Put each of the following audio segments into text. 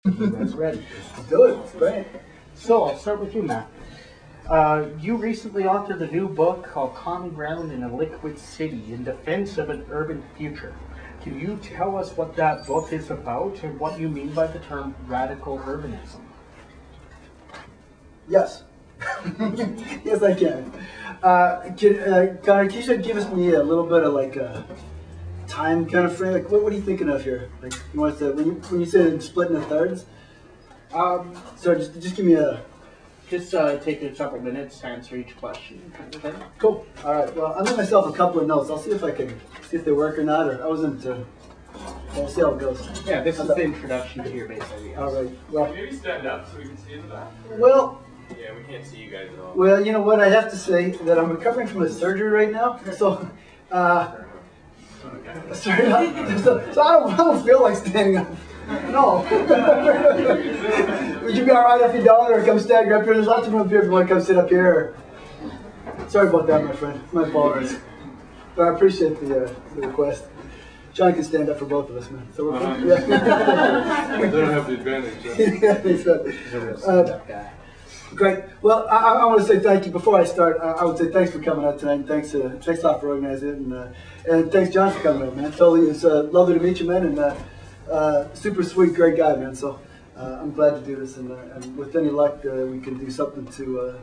That's ready. Let's do it. It's great. So I'll start with you, Matt. You recently authored a new book called Common Ground in a Liquid City in Defense of an Urban Future. Can you tell us what that book is about and what you mean by the term radical urbanism? Yes. Yes, I can. Connor, can you give me a little bit of like a time kind of frame? Like, what are you thinking of here? Like, you want to when you say split into thirds? So just give me a. Just take a couple minutes to answer each question, kind of thing. Cool. All right. Well, I made myself a couple of notes. I'll see if I can see if they work or not. Or I wasn't. We'll see how it goes. Yeah, this is the introduction to your base ideas. All right. Well, maybe stand up so we can see in the back. Well. Yeah, we can't see you guys at all. Well, you know what? I have to say that I'm recovering from a surgery right now, so. So I don't feel like standing up. No. Would you be alright if you don't, or come stand up here? There's lots of room here if you want to come sit up here. Sorry about that, my friend. My apologies. But I appreciate the request. John can stand up for both of us, man. So we're fine. They don't have the advantage. Yeah, that's right. Great. Well, I want to say thank you. Before I start, I would say thanks for coming out tonight. And thanks a lot for organizing it, and thanks John for coming out, man. Totally, it's lovely to meet you, man, and super sweet, great guy, man. So I'm glad to do this, and with any luck, we can do something to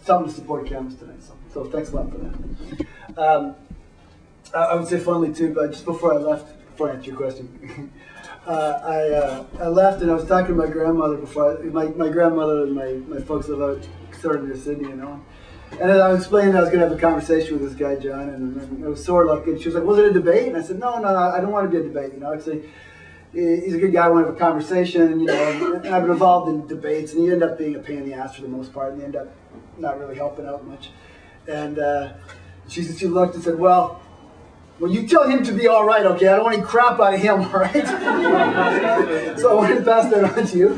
support campus tonight. So thanks a lot for that. I would say finally too, but just before I answer your question. I left and I was talking to my grandmother before. My grandmother and my folks live out sort of near Sydney, you know. And then I was explaining I was going to have a conversation with this guy, John, and it was sort of like, she was like, was it a debate? And I said, no, I don't want to be a debate, you know. Actually, he's a good guy, I want to have a conversation, and, you know, and I've been involved in debates, and you end up being a pain in the ass for the most part, and you end up not really helping out much. And she looked and said, well, you tell him to be all right, okay? I don't want any crap out of him, all right? So I wanted to pass that on to you.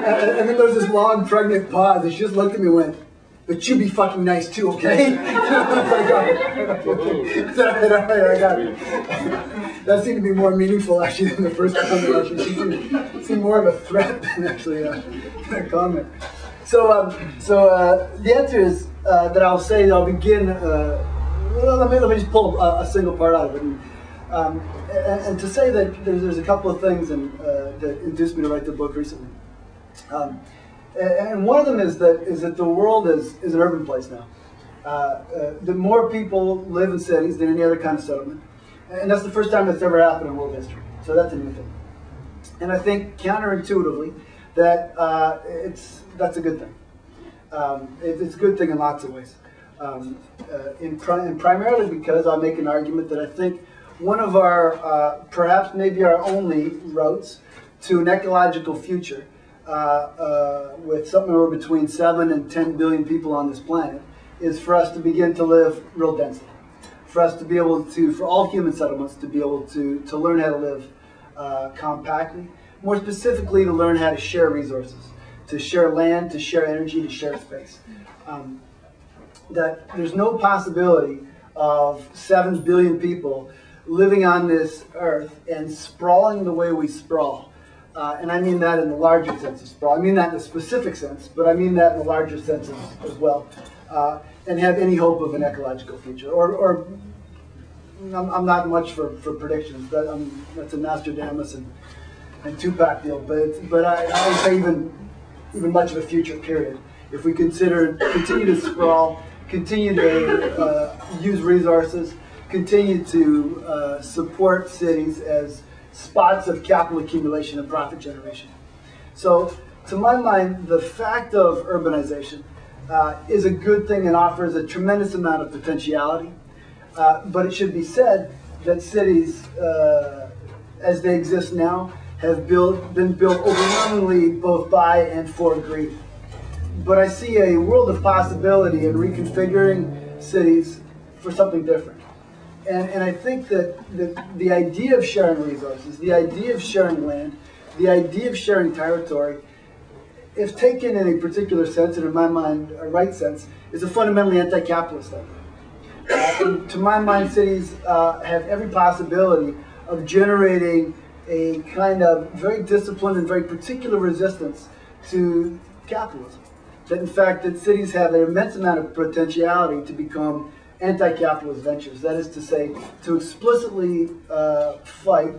And then there was this long, pregnant pause, and she just looked at me and went, but you be fucking nice too, okay? I got it. That seemed to be more meaningful, actually, than the first comment. Actually, she seemed more of a threat than actually a comment. So the answer is that I'll say, I'll begin... let me just pull a single part out of it, and to say that there's a couple of things that induced me to write the book recently, and one of them is that the world is an urban place now. The more people live in cities than any other kind of settlement, and that's the first time that's ever happened in world history. So that's a new thing, and I think counterintuitively that that's a good thing. It's a good thing in lots of ways. And primarily because I'll make an argument that I think one of our, perhaps maybe our only routes to an ecological future with somewhere between 7 and 10 billion people on this planet is for us to begin to live real densely. For us to be able to, for all human settlements, to be able to learn how to live compactly. More specifically, to learn how to share resources, to share land, to share energy, to share space. That there's no possibility of 7 billion people living on this earth and sprawling the way we sprawl. And I mean that in the larger sense of sprawl. I mean that in a specific sense, but I mean that in the larger sense as well. And have any hope of an ecological future. Or I'm not much for predictions. That's a Nostradamus and Tupac deal. But I would say even much of a future period. If we continue to sprawl, continue to use resources, continue to support cities as spots of capital accumulation and profit generation. So, to my mind, the fact of urbanization is a good thing and offers a tremendous amount of potentiality. But it should be said that cities, as they exist now, have been built overwhelmingly both by and for greed. But I see a world of possibility in reconfiguring cities for something different. And I think that the idea of sharing resources, the idea of sharing land, the idea of sharing territory, if taken in a particular sense, and in my mind, a right sense, is a fundamentally anti-capitalist idea. To my mind, cities have every possibility of generating a kind of very disciplined and very particular resistance to capitalism. That in fact that cities have an immense amount of potentiality to become anti-capitalist ventures. That is to say, to explicitly fight,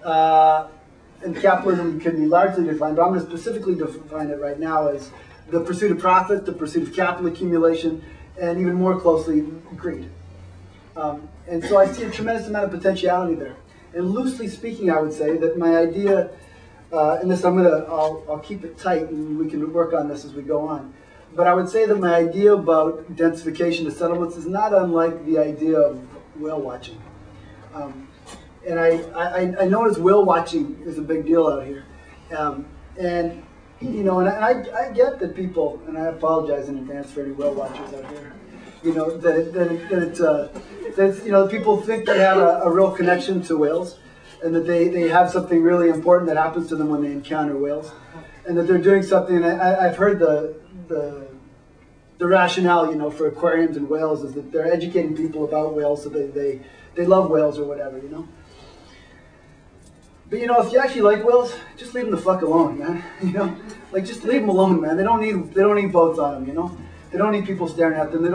and capitalism can be largely defined, but I'm going to specifically define it right now as the pursuit of profit, the pursuit of capital accumulation, and even more closely, greed. And so I see a tremendous amount of potentiality there. And loosely speaking, I would say that my idea, and this I'll keep it tight, and we can work on this as we go on. But I would say that my idea about densification to settlements is not unlike the idea of whale watching. And I notice whale watching is a big deal out here. And you know, and I get that people, and I apologize in advance for any whale watchers out here, you know, that you know, people think they have a real connection to whales, and that they have something really important that happens to them when they encounter whales, and that they're doing something. And I've heard the rationale, you know, for aquariums and whales is that they're educating people about whales, so they love whales or whatever, you know. But you know, if you actually like whales, just leave them the fuck alone, man. You know, like just leave them alone, man. They don't need boats on them, you know. They don't need people staring at them. They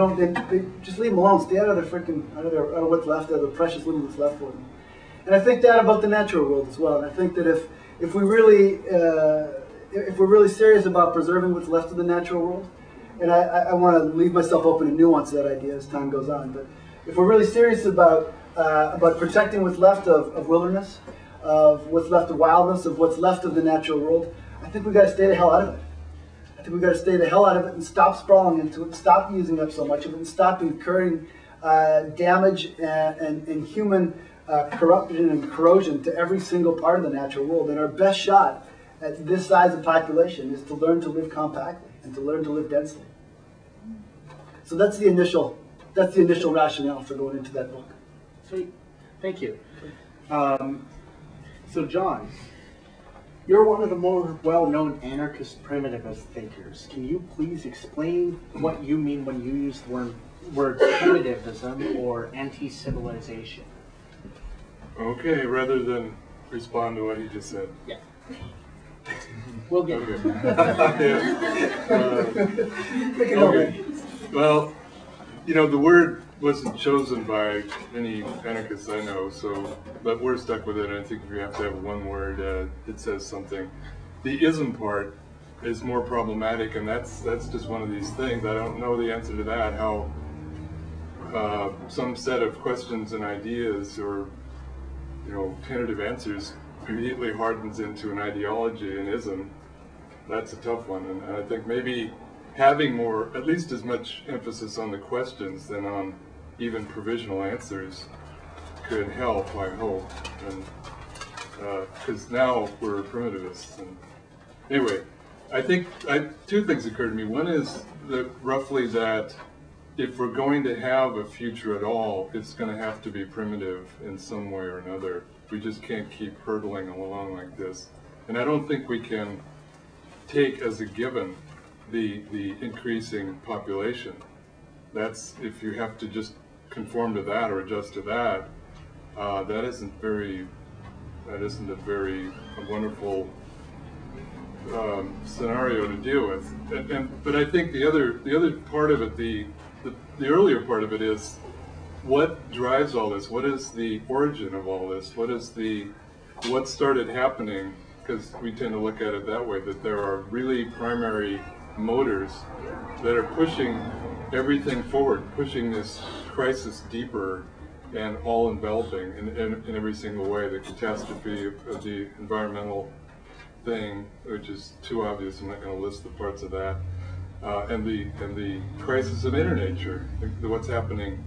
just leave them alone. Stay out of their freaking, out of what's left, out of the precious little that's left for them. And I think that about the natural world as well. And I think that if we're really serious about preserving what's left of the natural world, and I want to leave myself open to nuance that idea as time goes on. But if we're really serious about protecting what's left of wilderness, of what's left of wildness, of what's left of the natural world, I think we've got to stay the hell out of it. I think we've got to stay the hell out of it and stop sprawling into it, stop using up so much of it, and stop incurring damage and human corruption and corrosion to every single part of the natural world. And our best shot at this size of population is to learn to live compactly and to learn to live densely. So that's the initial rationale for going into that book. Sweet. Thank you. So John, you're one of the more well-known anarchist primitivist thinkers. Can you please explain what you mean when you use the word primitivism or anti-civilization? Okay, rather than respond to what he just said. Yeah. We'll get Okay. it. Well, you know, the word wasn't chosen by any anarchists I know, but we're stuck with it. And I think if you have to have one word, it says something. The ism part is more problematic, and that's just one of these things. I don't know the answer to that. How some set of questions and ideas, or tentative answers, immediately hardens into an ideology, an ism. That's a tough one, and I think maybe having more, at least as much emphasis on the questions than on even provisional answers could help, I hope, and because now we're primitivists. And anyway, I think two things occur to me. One is roughly that if we're going to have a future at all, it's going to have to be primitive in some way or another. We just can't keep hurtling along like this. And I don't think we can take as a given the increasing population. That's, if you have to just conform to that or adjust to that, that isn't a very wonderful scenario to deal with. But I think the other part of it, the earlier part of it, is what drives all this? What is the origin of all this? What started happening? Because we tend to look at it that way, that there are really primary motors that are pushing everything forward, pushing this crisis deeper and all enveloping in every single way. The catastrophe of the environmental thing, which is too obvious, I'm not going to list the parts of that, and the crisis of inner nature, what's happening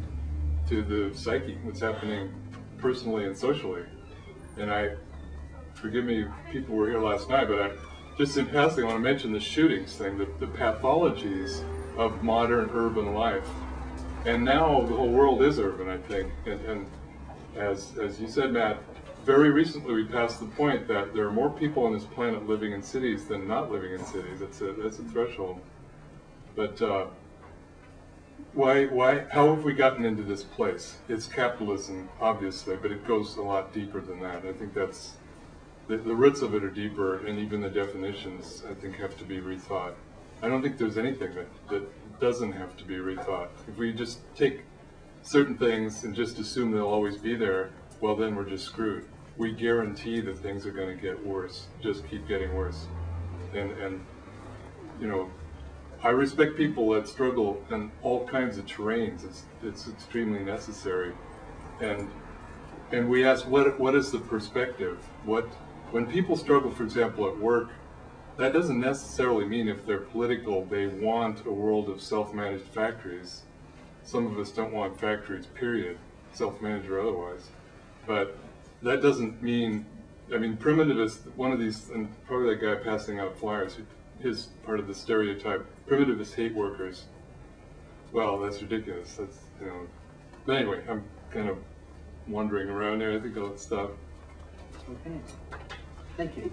to the psyche, what's happening personally and socially. And forgive me, people were here last night, but just in passing, I want to mention the shootings thing, the pathologies of modern urban life. And now the whole world is urban, I think. And as you said, Matt, very recently we passed the point that there are more people on this planet living in cities than not living in cities. That's a threshold. But how have we gotten into this place? It's capitalism, obviously, but it goes a lot deeper than that. I think that's the roots of it are deeper, and even the definitions, I think, have to be rethought. I don't think there's anything that doesn't have to be rethought. If we just take certain things and just assume they'll always be there, well, then we're just screwed. We guarantee that things are going to get worse, just keep getting worse. And you know, I respect people that struggle in all kinds of terrains. It's extremely necessary. And we ask, what is the perspective? When people struggle, for example, at work, that doesn't necessarily mean if they're political, they want a world of self-managed factories. Some of us don't want factories, period, self-managed or otherwise. But that doesn't mean, I mean, primitivists, one of these, and probably that guy passing out flyers, his part of the stereotype, primitivists hate workers. Well, that's ridiculous. That's, you know. But anyway, I'm kind of wandering around there. I think I'll stop. Okay. Thank you.